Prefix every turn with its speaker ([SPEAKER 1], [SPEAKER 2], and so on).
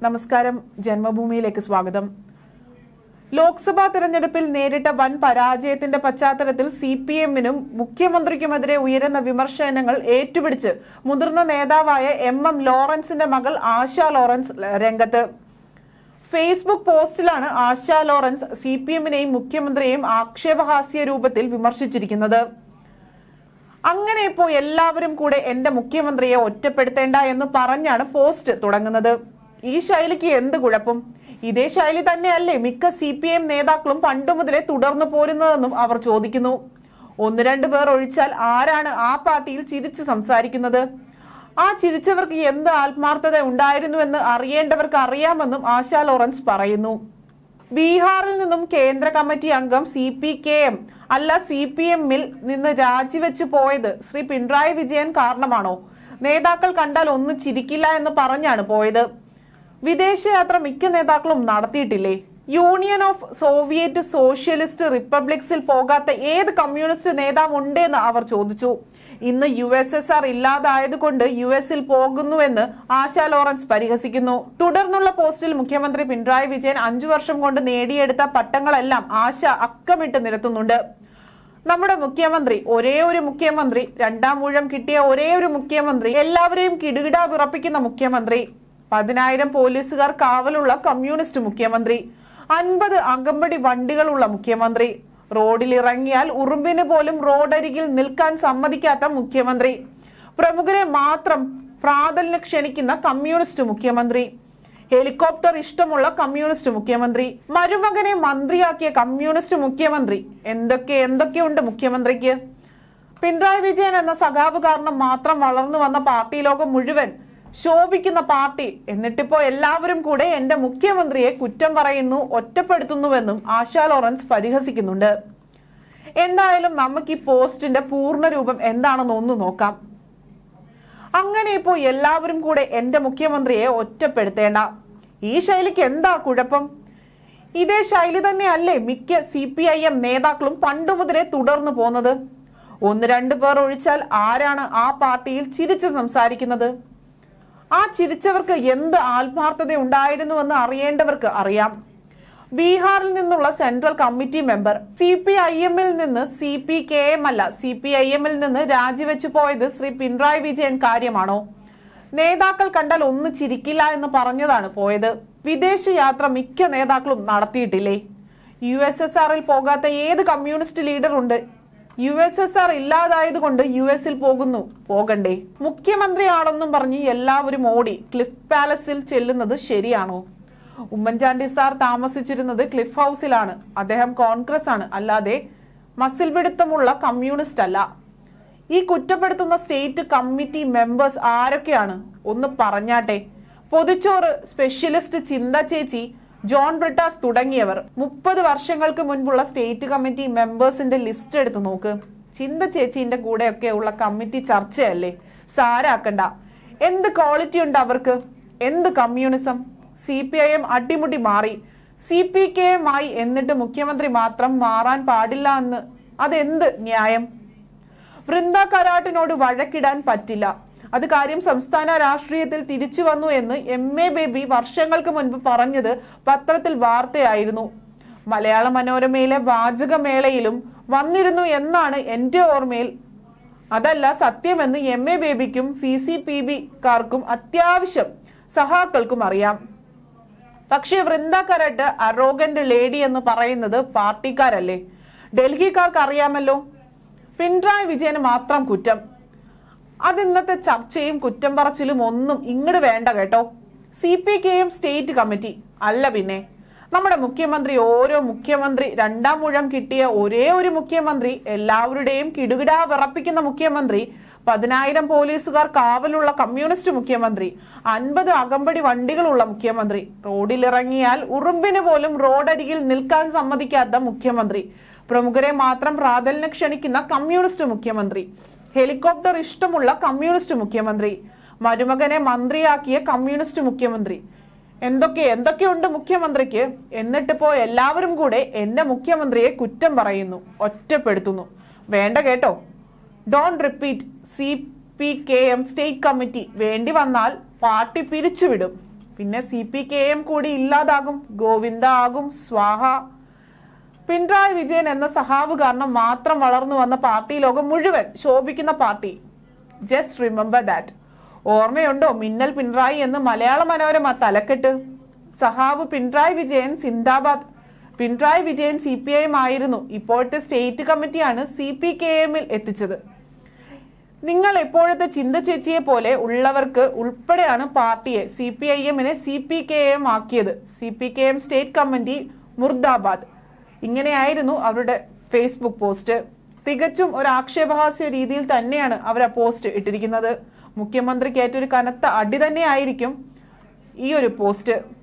[SPEAKER 1] നമസ്കാരം, ജന്മഭൂമിയിലേക്ക് സ്വാഗതം. ലോക്സഭാ തെരഞ്ഞെടുപ്പിൽ നേരിട്ട വൻ പരാജയത്തിന്റെ പശ്ചാത്തലത്തിൽ CPM-നും മുഖ്യമന്ത്രിക്കുമെതിരെ ഉയരുന്ന വിമർശനങ്ങൾ ഏറ്റുപിടിച്ച് മുതിർന്ന നേതാവായ MM ലോറൻസിന്റെ മകൾ ആശ ലോറൻസ് രംഗത്ത്. ഫേസ്ബുക്ക് പോസ്റ്റിലാണ് ആശ ലോറൻസ് CPM-നെയും മുഖ്യമന്ത്രിയെയും ആക്ഷേപഹാസ്യ രൂപത്തിൽ വിമർശിച്ചിരിക്കുന്നത്. അങ്ങനെ ഇപ്പോൾ എല്ലാവരും കൂടെ എന്റെ മുഖ്യമന്ത്രിയെ ഒറ്റപ്പെടുത്തേണ്ട എന്ന് പറഞ്ഞാണ് പോസ്റ്റ് തുടങ്ങുന്നത്. ഈ ശൈലിക്ക് എന്ത് കുഴപ്പം? ഇതേ ശൈലി തന്നെയല്ലേ മിക്ക CPM നേതാക്കളും പണ്ടു മുതലേ തുടർന്നു പോരുന്നതെന്നും അവർ ചോദിക്കുന്നു. ഒന്ന് രണ്ടു പേർ ഒഴിച്ചാൽ ആരാണ് ആ പാർട്ടിയിൽ ചിരിച്ച് സംസാരിക്കുന്നത്? ആ ചിരിച്ചവർക്ക് എന്ത് ആത്മാർത്ഥത ഉണ്ടായിരുന്നുവെന്ന് അറിയേണ്ടവർക്ക് അറിയാമെന്നും ആശ ലോറൻസ് പറയുന്നു. ബീഹാറിൽ നിന്നും കേന്ദ്ര കമ്മിറ്റി അംഗം CPKM അല്ല CPM-ൽ നിന്ന് രാജിവെച്ചു പോയത് ശ്രീ പിണറായി വിജയൻ കാരണമാണോ? നേതാക്കൾ കണ്ടാൽ ഒന്ന് ചിരിക്കില്ല എന്ന് പറഞ്ഞാണ് പോയത്. വിദേശയാത്ര മിക്ക നേതാക്കളും നടത്തിയിട്ടില്ലേ? യൂണിയൻ ഓഫ് സോവിയറ്റ് സോഷ്യലിസ്റ്റ് റിപ്പബ്ലിക്സിൽ പോകാത്ത ഏത് കമ്മ്യൂണിസ്റ്റ് നേതാവ് ഉണ്ടെന്ന് അവർ ചോദിച്ചു. ഇന്ന് USSR ഇല്ലാതായതുകൊണ്ട് US-ൽ പോകുന്നുവെന്ന് ആശ ലോറൻസ് പരിഹസിക്കുന്നു. തുടർന്നുള്ള പോസ്റ്റിൽ മുഖ്യമന്ത്രി പിണറായി വിജയൻ 5 വർഷം കൊണ്ട് നേടിയെടുത്ത പട്ടങ്ങളെല്ലാം ആശ അക്കമിട്ട് നിരത്തുന്നുണ്ട്. നമ്മുടെ മുഖ്യമന്ത്രി, ഒരേ ഒരു മുഖ്യമന്ത്രി, 2ാം ഊഴം കിട്ടിയ ഒരേ ഒരു മുഖ്യമന്ത്രി, എല്ലാവരെയും കിടുകിടാ വിറപ്പിക്കുന്ന മുഖ്യമന്ത്രി, 10,000 പോലീസുകാർ കാവലുള്ള കമ്മ്യൂണിസ്റ്റ് മുഖ്യമന്ത്രി, 50 അകമ്പടി വണ്ടികളുള്ള മുഖ്യമന്ത്രി, റോഡിലിറങ്ങിയാൽ ഉറുമ്പിന് പോലും റോഡരികിൽ നിൽക്കാൻ സമ്മതിക്കാത്ത മുഖ്യമന്ത്രി, പ്രമുഖരെ മാത്രം പ്രാതലിന് ക്ഷണിക്കുന്ന കമ്മ്യൂണിസ്റ്റ് മുഖ്യമന്ത്രി, ഹെലികോപ്റ്റർ ഇഷ്ടമുള്ള കമ്മ്യൂണിസ്റ്റ് മുഖ്യമന്ത്രി, മരുമകനെ മന്ത്രിയാക്കിയ കമ്മ്യൂണിസ്റ്റ് മുഖ്യമന്ത്രി. എന്തൊക്കെയുണ്ട് മുഖ്യമന്ത്രിക്ക്? പിണറായി വിജയൻ എന്ന സഖാവ് കാരണം മാത്രം വളർന്നു വന്ന പാർട്ടി ലോകം മുഴുവൻ ശോഭിക്കുന്ന പാർട്ടി, എന്നിട്ടിപ്പോ എല്ലാവരും കൂടെ എന്റെ മുഖ്യമന്ത്രിയെ കുറ്റം പറയുന്നു, ഒറ്റപ്പെടുത്തുന്നുവെന്നും ആശ ലോറൻസ് പരിഹസിക്കുന്നുണ്ട്. എന്തായാലും നമുക്ക് ഈ പോസ്റ്റിന്റെ പൂർണ്ണ രൂപം എന്താണെന്ന് ഒന്ന് നോക്കാം. അങ്ങനെ ഇപ്പോ എല്ലാവരും കൂടെ എന്റെ മുഖ്യമന്ത്രിയെ ഒറ്റപ്പെടുത്തേണ്ട, ഈ ശൈലിക്ക് എന്താ കുഴപ്പം? ഇതേ ശൈലി തന്നെയല്ലേ മിക്ക CPIM നേതാക്കളും പണ്ടു മുതലേ തുടർന്നു പോന്നത്? ഒന്ന് രണ്ടു പേർ ഒഴിച്ചാൽ ആരാണ് ആ പാർട്ടിയിൽ ചിരിച്ച് സംസാരിക്കുന്നത്? ആ ചിരിച്ചവർക്ക് എന്ത് ആത്മാർത്ഥത ഉണ്ടായിരുന്നുവെന്ന് അറിയേണ്ടവർക്ക് അറിയാം. ബീഹാറിൽ നിന്നുള്ള സെൻട്രൽ കമ്മിറ്റി മെമ്പർ CPIM-ൽ നിന്ന് CPKM അല്ല CPIM-ൽ നിന്ന് രാജിവെച്ചു പോയത് ശ്രീ പിണറായി വിജയൻ കാര്യമാണോ? നേതാക്കൾ കണ്ടാൽ ഒന്ന് ചിരിക്കില്ല എന്ന് പറഞ്ഞതാണ് പോയത്. വിദേശയാത്ര മിക്ക നേതാക്കളും നടത്തിയിട്ടില്ലേ? USSR-ൽ പോകാത്ത ഏത് കമ്മ്യൂണിസ്റ്റ് ലീഡർ ഉണ്ട്? USSR ഇല്ലാതായത് കൊണ്ട് US-ൽ പോകുന്നു, പോകണ്ടേ? മുഖ്യമന്ത്രിയാണെന്നും പറഞ്ഞ് എല്ലാവരും ഓടി ക്ലിഫ് പാലസിൽ ചെല്ലുന്നത് ശരിയാണോ? ഉമ്മൻചാണ്ടി സാർ താമസിച്ചിരുന്നത് ക്ലിഫ് ഹൗസിലാണ്. അദ്ദേഹം കോൺഗ്രസ് ആണ്, അല്ലാതെ മസിൽ പിടുത്തമുള്ള കമ്മ്യൂണിസ്റ്റ് അല്ല. ഈ കുറ്റപ്പെടുത്തുന്ന സ്റ്റേറ്റ് കമ്മിറ്റി മെമ്പേഴ്സ് ആരൊക്കെയാണ്? ഒന്ന് പറഞ്ഞാട്ടെ. പൊതുച്ചോറ് സ്പെഷ്യലിസ്റ്റ് ചിന്ത ചേച്ചി, ജോൺ ബ്രിട്ടാസ് തുടങ്ങിയവർ. 30 വർഷങ്ങൾക്ക് മുൻപുള്ള സ്റ്റേറ്റ് കമ്മിറ്റി മെമ്പേഴ്സിന്റെ ലിസ്റ്റ് എടുത്ത് നോക്ക്. ചിന്ത ചേച്ചിന്റെ കൂടെയൊക്കെ ഉള്ള കമ്മിറ്റി ചർച്ചയല്ലേ, സാരാക്കണ്ട. എന്ത് ക്വാളിറ്റി ഉണ്ട് അവർക്ക്? എന്ത് കമ്മ്യൂണിസം? CPIM അടിമുടി മാറി CPKM ആയി, എന്നിട്ട് മുഖ്യമന്ത്രി മാത്രം മാറാൻ പാടില്ല എന്ന് അതെന്ത് ന്യായം? വൃന്ദ കരാട്ടിനോട് വഴക്കിടാൻ പറ്റില്ല, അത് കാര്യം സംസ്ഥാന രാഷ്ട്രീയത്തിൽ തിരിച്ചു വന്നു എന്ന് MA ബേബി വർഷങ്ങൾക്ക് മുൻപ് പറഞ്ഞത് പത്രത്തിൽ വാർത്തയായിരുന്നു. മലയാള മനോരമയിലെ വാചകമേളയിലും വന്നിരുന്നു എന്നാണ് എന്റെ ഓർമ്മയിൽ. അതല്ല സത്യമെന്ന് MA ബേബിക്കും CCPB-കാർക്കും അത്യാവശ്യം സഹാക്കൾക്കും അറിയാം. പക്ഷേ വൃന്ദ കരാട്ട് അറോഗന്റ് ലേഡി എന്ന് പറയുന്നത് പാർട്ടിക്കാരല്ലേ? ഡൽഹിക്കാർക്ക് അറിയാമല്ലോ. പിണറായി വിജയന് മാത്രം കുറ്റം. അത് ഇന്നത്തെ ചർച്ചയും കുറ്റം പറച്ചിലും ഒന്നും ഇങ്ങോട്ട് വേണ്ട കേട്ടോ. CPKM സ്റ്റേറ്റ് കമ്മിറ്റി അല്ല പിന്നെ. നമ്മുടെ മുഖ്യമന്ത്രി, ഓരോ മുഖ്യമന്ത്രി, 2ാം ഊഴം കിട്ടിയ ഒരേ ഒരു മുഖ്യമന്ത്രി, എല്ലാവരുടെയും കിടുകിടാ വിറപ്പിക്കുന്ന മുഖ്യമന്ത്രി, 10,000 പോലീസുകാർ കാവലുള്ള കമ്മ്യൂണിസ്റ്റ് മുഖ്യമന്ത്രി, 50 അകമ്പടി വണ്ടികളുള്ള മുഖ്യമന്ത്രി, റോഡിലിറങ്ങിയാൽ ഉറുമ്പിന് പോലും റോഡരികിൽ നിൽക്കാൻ സമ്മതിക്കാത്ത മുഖ്യമന്ത്രി, പ്രമുഖരെ മാത്രം പ്രാതലിന് ക്ഷണിക്കുന്ന കമ്മ്യൂണിസ്റ്റ് മുഖ്യമന്ത്രി, ഹെലികോപ്റ്റർ ഇഷ്ടമുള്ള കമ്മ്യൂണിസ്റ്റ് മുഖ്യമന്ത്രി, മരുമകനെ മന്ത്രിയാക്കിയ കമ്മ്യൂണിസ്റ്റ് മുഖ്യമന്ത്രി. എന്തൊക്കെയുണ്ട് മുഖ്യമന്ത്രിക്ക്? എന്നിട്ടിപ്പോ എല്ലാവരും കൂടെ എന്റെ മുഖ്യമന്ത്രിയെ കുറ്റം പറയുന്നു, ഒറ്റപ്പെടുത്തുന്നു. വേണ്ട കേട്ടോ. Don't repeat CPKM state committee. വേണ്ടി വന്നാൽ പാർട്ടി പിരിച്ചുവിടും. പിന്നെ CPKM കൂടി ഇല്ലാതാകും, ഗോവിന്ദ ആകും, സ്വാഹ. പിണറായി വിജയൻ എന്ന സഹാവ് കാരണം മാത്രം വളർന്നു വന്ന പാർട്ടി ലോകം മുഴുവൻ ശോഭിക്കുന്ന പാർട്ടി. Just remember that. ഓർമ്മയുണ്ടോ മിന്നൽ പിണറായി എന്ന് മലയാള മനോരമ തലക്കെട്ട്? സഹാവ് പിണറായി വിജയൻ സിന്ദാബാദ്. പിണറായി വിജയൻ CPIM ആയിരുന്നു. ഇപ്പോഴത്തെ സ്റ്റേറ്റ് കമ്മിറ്റിയാണ് CPKM-ൽ എത്തിച്ചത്. നിങ്ങൾ എപ്പോഴത്തെ ചിന്ത ചേച്ചിയെ പോലെ ഉള്ളവർക്ക് ഉൾപ്പെടെയാണ് പാർട്ടിയെ CPIM-നെ CPKM ആക്കിയത്. CPKM state committee murdabad. ഇങ്ങനെയായിരുന്നു അവരുടെ ഫേസ്ബുക്ക് പോസ്റ്റ്. തികച്ചും ഒരു ആക്ഷേപഹാസ്യ രീതിയിൽ തന്നെയാണ് അവർ ആ പോസ്റ്റ് ഇട്ടിരിക്കുന്നത്. മുഖ്യമന്ത്രിക്ക് ഏറ്റൊരു കനത്ത അടി തന്നെയായിരിക്കും ഈ ഒരു പോസ്റ്റ്.